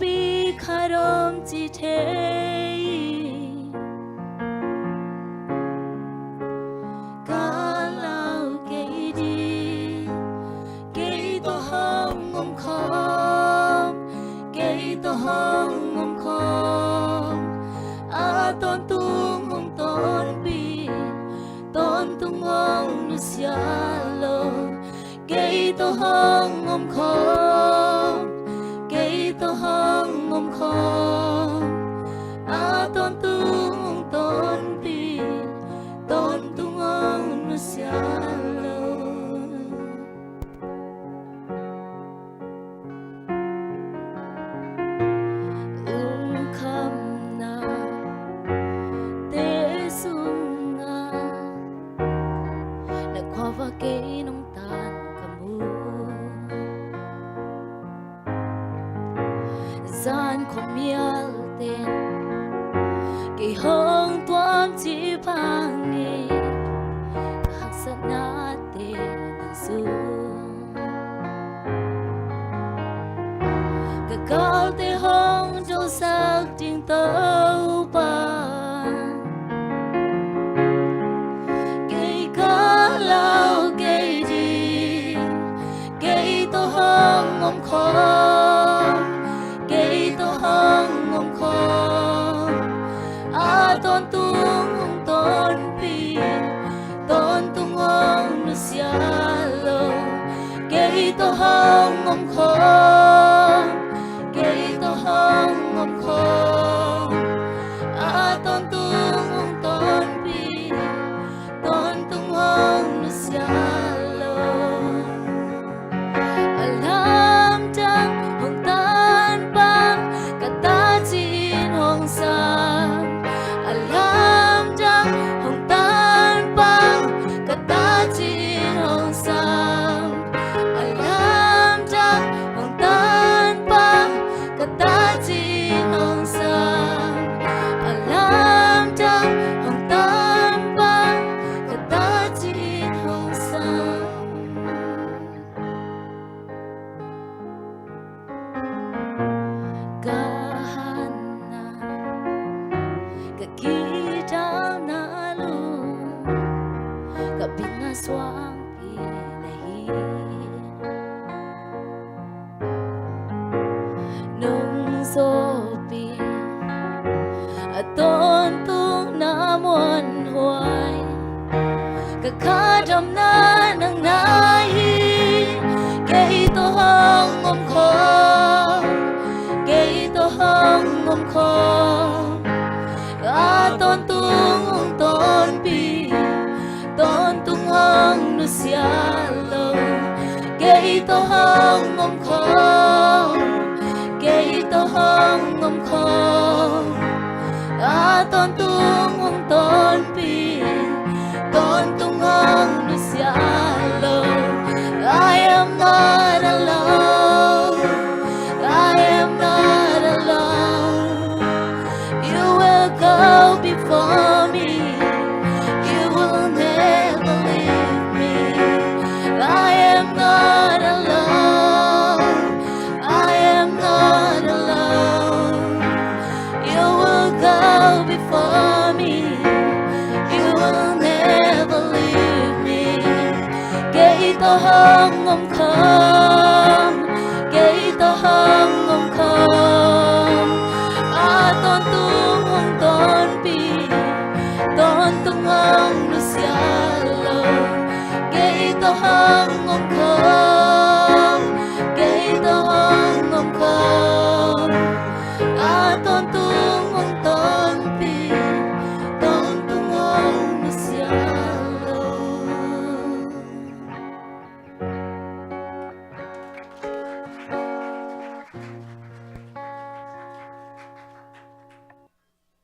bi kharom chi the ka lao ke di ke to hong ngom khom ke to hong ngom khom a ton tung hong ton bi ton tung hong nu sia lo ke to hong ngom khom ke to hong ngom khom a ton tung ton bi ton tung hong nu sia lo kham na te sung nga na kwa va ke nong tan kamu gian khom mial ten ke hong tuam chi phang ni hak sa na te nang su ka kal te hong jo sak ting tau pa ke ka lao ke di ke to hong ngom khom ke to hong ngom khom a ton tung hong ton pi ton tung hong nu sia lo ke to hong ngom khom ke to hong ngom khom a ton tung hong ton pi ton tung hong nu sia lo alam chang hong tan bang kata chin hong sam alam chang hong tan bang kata chin hong sam alam chang hong tan bang kata chin hong sam alam chang hong tan bang kata chin hong sam kahana kakita na lu kabina swang pinahi nung sopi aton tung na mon huai kakadam na nang nahi ke to hong ngom khom ke to hong ngom khom a ton tung hong ton pi ton tung hong nu sia lo ke to hong ngom khom ke to hong ngom khom a ton tung hong ton pi ton tung hong nu sia lo I am not alone I am not alone you will go before me you will never leave me I am not alone I am not alone you will go before me you will never leave me ke to hong ngom khom